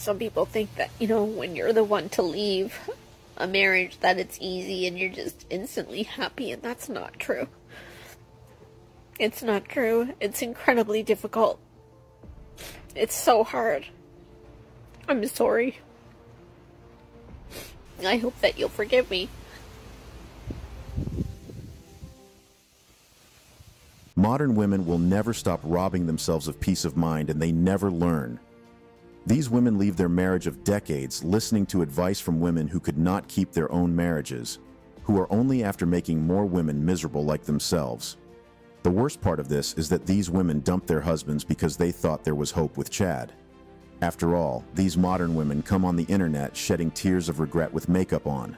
Some people think that, when you're the one to leave a marriage, that it's easy and you're just instantly happy, and that's not true. It's not true. It's incredibly difficult. It's so hard. I'm sorry. I hope that you'll forgive me. Modern women will never stop robbing themselves of peace of mind, and they never learn. These women leave their marriage of decades listening to advice from women who could not keep their own marriages, who are only after making more women miserable like themselves. The worst part of this is that these women dumped their husbands because they thought there was hope with Chad. After all, these modern women come on the internet shedding tears of regret with makeup on.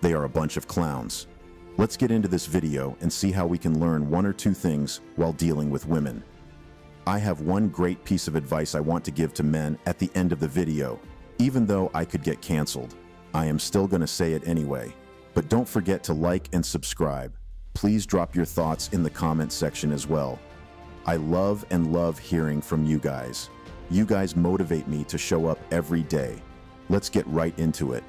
They are a bunch of clowns. Let's get into this video and see how we can learn one or two things while dealing with women. I have one great piece of advice I want to give to men at the end of the video. Even though I could get canceled, I am still going to say it anyway. But don't forget to like and subscribe. Please drop your thoughts in the comment section as well. I love hearing from you guys. You guys motivate me to show up every day. Let's get right into it.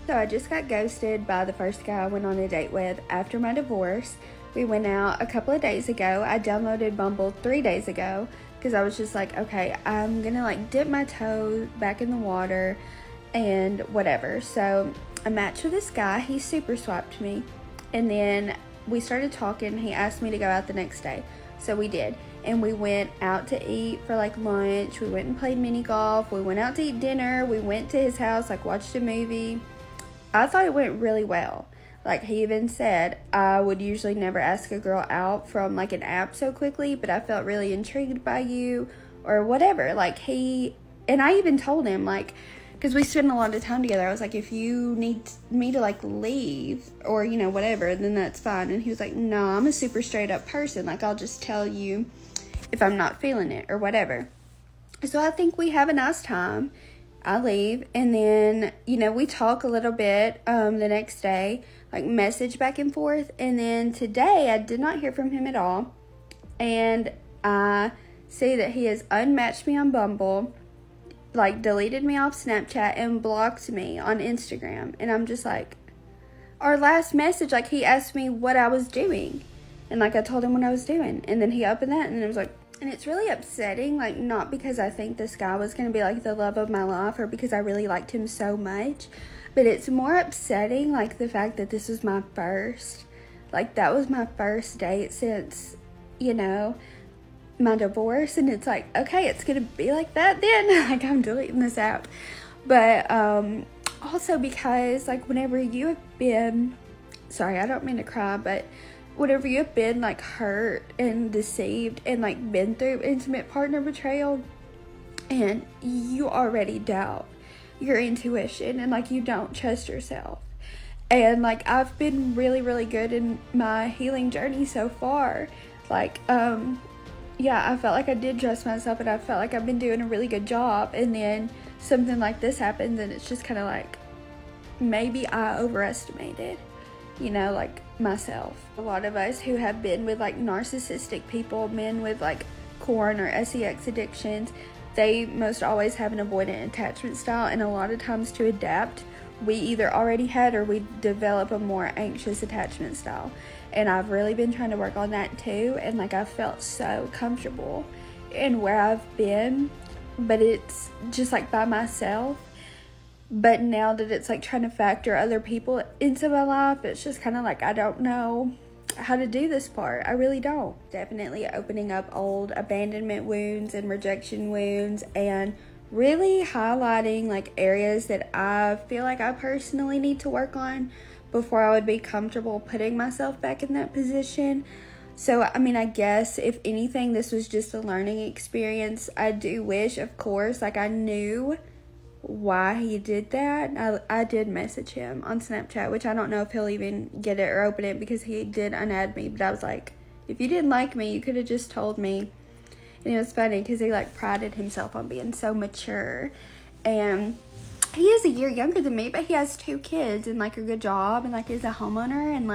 So I just got ghosted by the first guy I went on a date with after my divorce. We went out a couple of days ago. I downloaded Bumble 3 days ago because I was just like, okay, I'm gonna dip my toe back in the water and whatever. So I matched with this guy. He super swapped me, and then we started talking. He asked me to go out the next day, so we did, and we went out to eat for lunch. We went and played mini golf. We went out to eat dinner. We went to his house, watched a movie. I thought it went really well. He even said, I would usually never ask a girl out from an app so quickly, but I felt really intrigued by you or whatever. And I even told him, because we spent a lot of time together, I was like, if you need me to leave or, whatever, then that's fine. And he was like, no, I'm a super straight up person. I'll just tell you if I'm not feeling it or whatever. So I think we have a nice time. I leave, and then, we talk a little bit the next day, message back and forth, and then today I did not hear from him at all, and I see that he has unmatched me on Bumble, deleted me off Snapchat, and blocked me on Instagram, and I'm just our last message, he asked me what I was doing, and I told him what I was doing, and then he opened that, and it was and it's really upsetting, not because I think this guy was going to be, the love of my life or because I really liked him so much, but it's more upsetting, the fact that this was my first, that was my first date since, my divorce, and it's okay, it's going to be like that then, I'm deleting this app, but, also because, whenever you have been, sorry, I don't mean to cry, but whenever you have been hurt and deceived and been through intimate partner betrayal, and you already doubt your intuition and you don't trust yourself, and I've been really good in my healing journey so far, yeah, I felt I did trust myself, and I felt I've been doing a really good job, and then something like this happens, and it's just kind of maybe I overestimated, myself. A lot of us who have been with narcissistic people, men with porn or sex addictions, they most always have an avoidant attachment style, and a lot of times to adapt, we either already had or we develop a more anxious attachment style. And I've really been trying to work on that too, and I felt so comfortable in where I've been, but it's just by myself. But now that it's trying to factor other people into my life, it's just kind of I don't know how to do this part. I really don't. Definitely opening up old abandonment wounds and rejection wounds, and really highlighting areas that I feel I personally need to work on before I would be comfortable putting myself back in that position. So, I guess if anything, this was just a learning experience. I do wish, of course, I knew why he did that. I did message him on Snapchat, which I don't know if he'll even get it or open it because he did unadd me, but I was if you didn't like me, you could have just told me. And it was funny because he prided himself on being so mature, and he is a year younger than me, but he has 2 kids and a good job, and is a homeowner, and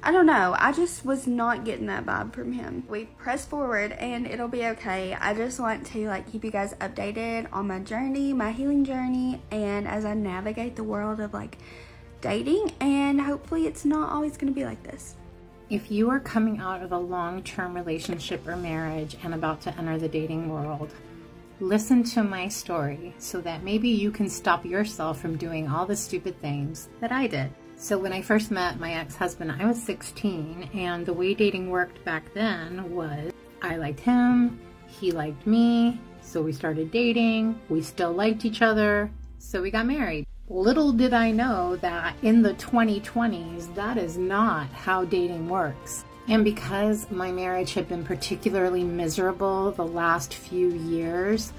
I don't know. I just was not getting that vibe from him. We press forward and it'll be okay. I just want to like keep you guys updated on my journey, my healing journey, and as I navigate the world of like dating, and hopefully it's not always going to be like this. If you are coming out of a long-term relationship or marriage and about to enter the dating world, listen to my story so that maybe you can stop yourself from doing all the stupid things that I did. So when I first met my ex-husband, I was 16, and the way dating worked back then was I liked him, he liked me, so we started dating, we still liked each other, so we got married. Little did I know that in the 2020s, that is not how dating works. And because my marriage had been particularly miserable the last few years,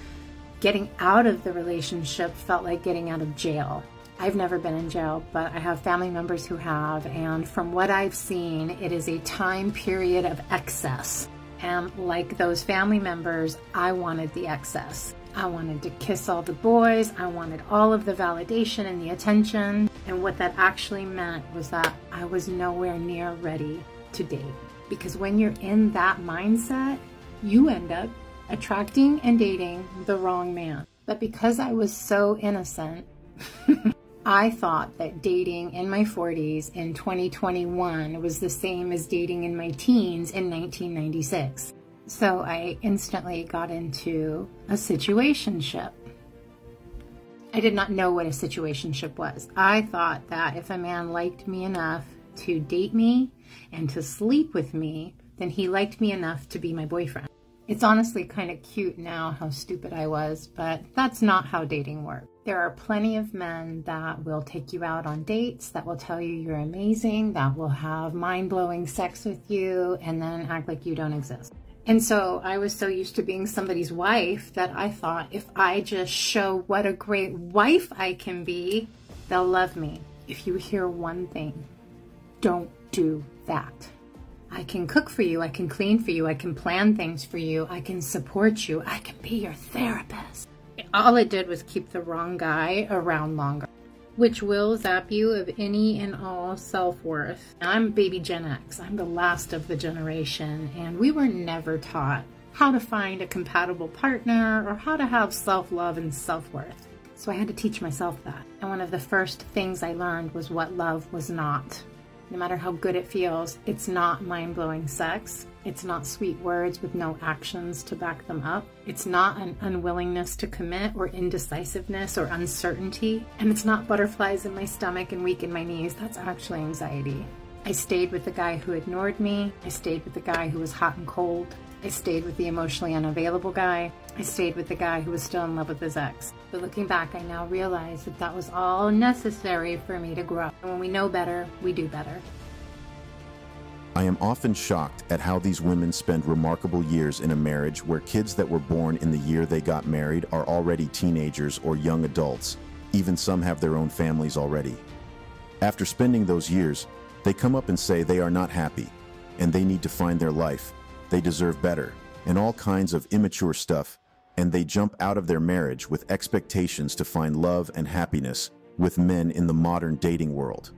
getting out of the relationship felt like getting out of jail. I've never been in jail, but I have family members who have, and from what I've seen, it is a time period of excess. And like those family members, I wanted the excess. I wanted to kiss all the boys, I wanted all of the validation and the attention, and what that actually meant was that I was nowhere near ready to date. Because when you're in that mindset, you end up attracting and dating the wrong man. But because I was so innocent, I thought that dating in my 40s in 2021 was the same as dating in my teens in 1996. So I instantly got into a situationship. I did not know what a situationship was. I thought that if a man liked me enough to date me and to sleep with me, then he liked me enough to be my boyfriend. It's honestly kind of cute now how stupid I was, but that's not how dating works. There are plenty of men that will take you out on dates, that will tell you you're amazing, that will have mind-blowing sex with you, and then act like you don't exist. And so I was so used to being somebody's wife that I thought if I just show what a great wife I can be, they'll love me. If you hear one thing, don't do that. I can cook for you, I can clean for you, I can plan things for you, I can support you, I can be your therapist. All it did was keep the wrong guy around longer, which will zap you of any and all self-worth. I'm baby Gen X, I'm the last of the generation, and we were never taught how to find a compatible partner or how to have self-love and self-worth. So I had to teach myself that. And one of the first things I learned was what love was not. No matter how good it feels, it's not mind-blowing sex. It's not sweet words with no actions to back them up. It's not an unwillingness to commit or indecisiveness or uncertainty. And it's not butterflies in my stomach and weak in my knees. That's actually anxiety. I stayed with the guy who ignored me. I stayed with the guy who was hot and cold. I stayed with the emotionally unavailable guy. I stayed with the guy who was still in love with his ex. But looking back, I now realize that that was all necessary for me to grow. And when we know better, we do better. I am often shocked at how these women spend remarkable years in a marriage where kids that were born in the year they got married are already teenagers or young adults. Even some have their own families already. After spending those years, they come up and say they are not happy, and they need to find their life. They deserve better, and all kinds of immature stuff, and they jump out of their marriage with expectations to find love and happiness with men in the modern dating world.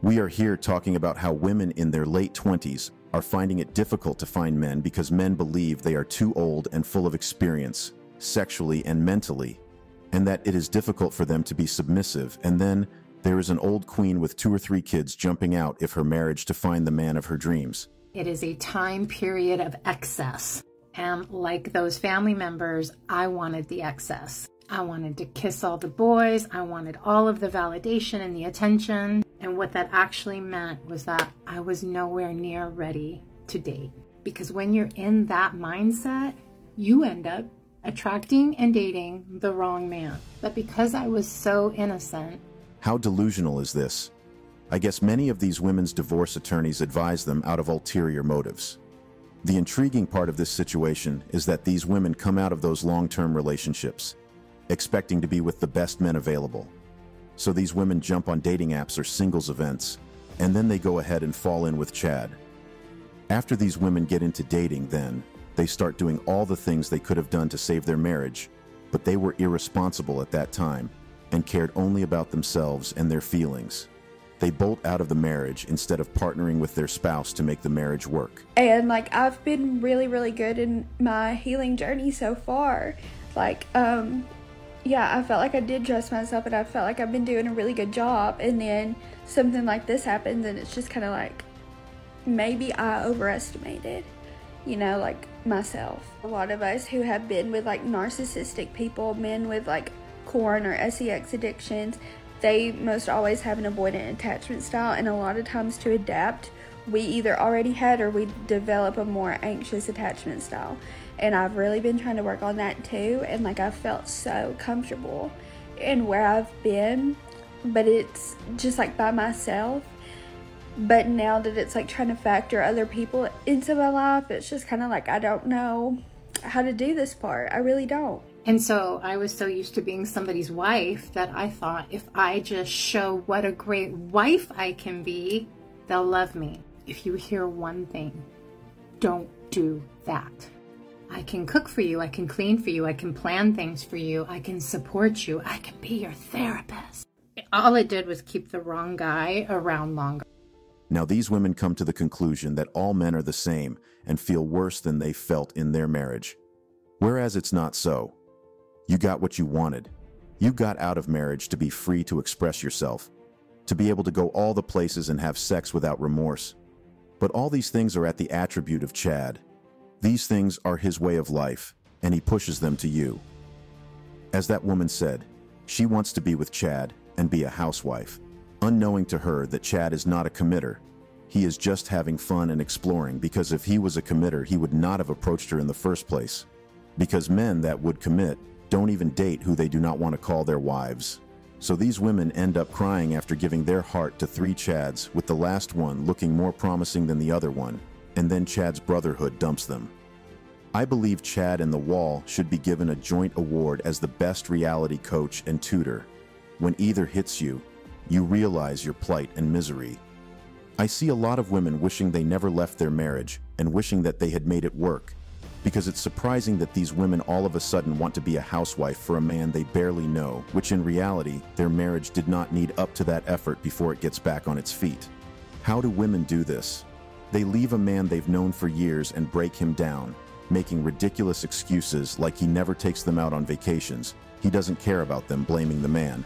We are here talking about how women in their late 20s are finding it difficult to find men because men believe they are too old and full of experience, sexually and mentally, and that it is difficult for them to be submissive. And then there is an old queen with 2 or 3 kids jumping out of her marriage to find the man of her dreams. It is a time period of excess. And like those family members, I wanted the excess. I wanted to kiss all the boys. I wanted all of the validation and the attention. And what that actually meant was that I was nowhere near ready to date. Because when you're in that mindset, you end up attracting and dating the wrong man. But because I was so innocent. How delusional is this? I guess many of these women's divorce attorneys advise them out of ulterior motives. The intriguing part of this situation is that these women come out of those long-term relationships expecting to be with the best men available. So these women jump on dating apps or singles events, and then they go ahead and fall in with Chad. After these women get into dating, then they start doing all the things they could have done to save their marriage, but they were irresponsible at that time and cared only about themselves and their feelings. They bolt out of the marriage instead of partnering with their spouse to make the marriage work. And like, I've been really, really good in my healing journey so far. Like, yeah, I felt like I did trust myself, and I felt like I've been doing a really good job. And then something like this happens, and it's just kind of like, maybe I overestimated, you know, like myself. A lot of us who have been with like narcissistic people, men with like porn or sex addictions, they most always have an avoidant attachment style, and a lot of times to adapt, we either already had or we develop a more anxious attachment style. And I've really been trying to work on that too, and like, I've felt so comfortable in where I've been, but it's just like by myself. But now that it's like trying to factor other people into my life, it's just kind of like, I don't know how to do this part. I really don't. And so I was so used to being somebody's wife that I thought, if I just show what a great wife I can be, they'll love me. If you hear one thing, don't do that. I can cook for you, I can clean for you, I can plan things for you, I can support you, I can be your therapist. All it did was keep the wrong guy around longer. Now these women come to the conclusion that all men are the same and feel worse than they felt in their marriage. Whereas it's not so. You got what you wanted. You got out of marriage to be free to express yourself, to be able to go all the places and have sex without remorse. But all these things are at the attribute of Chad. These things are his way of life, and he pushes them to you. As that woman said, she wants to be with Chad and be a housewife, unknowing to her that Chad is not a committer. He is just having fun and exploring, because if he was a committer, he would not have approached her in the first place. Because men that would commit don't even date who they do not want to call their wives. So these women end up crying after giving their heart to 3 Chads, with the last one looking more promising than the other one, and then Chad's brotherhood dumps them. I believe Chad and The Wall should be given a joint award as the best reality coach and tutor. When either hits you, you realize your plight and misery. I see a lot of women wishing they never left their marriage and wishing that they had made it work, because it's surprising that these women all of a sudden want to be a housewife for a man they barely know, which in reality, their marriage did not need up to that effort before it gets back on its feet. How do women do this? They leave a man they've known for years and break him down, making ridiculous excuses like he never takes them out on vacations, he doesn't care about them, blaming the man.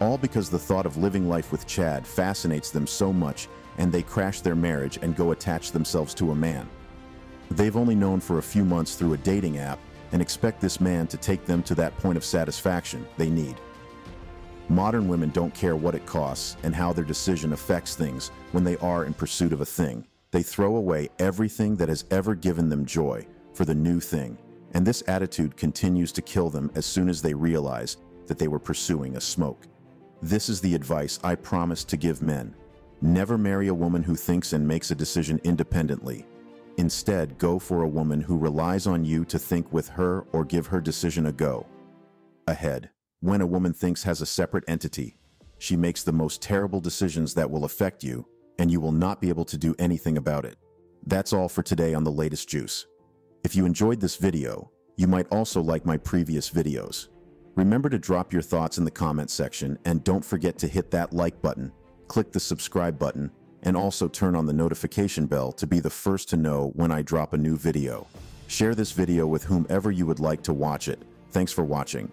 All because the thought of living life with Chad fascinates them so much, and they crash their marriage and go attach themselves to a man they've only known for a few months through a dating app, and expect this man to take them to that point of satisfaction they need. Modern women don't care what it costs and how their decision affects things when they are in pursuit of a thing. They throw away everything that has ever given them joy for the new thing, and this attitude continues to kill them as soon as they realize that they were pursuing a smoke. This is the advice I promise to give men. Never marry a woman who thinks and makes a decision independently. Instead, go for a woman who relies on you to think with her or give her decision a go. Ahead. When a woman thinks has a separate entity, she makes the most terrible decisions that will affect you, and you will not be able to do anything about it. That's all for today on The Latest Juice. If you enjoyed this video, you might also like my previous videos. Remember to drop your thoughts in the comment section, and don't forget to hit that like button, click the subscribe button, and also turn on the notification bell to be the first to know when I drop a new video. Share this video with whomever you would like to watch it. Thanks for watching.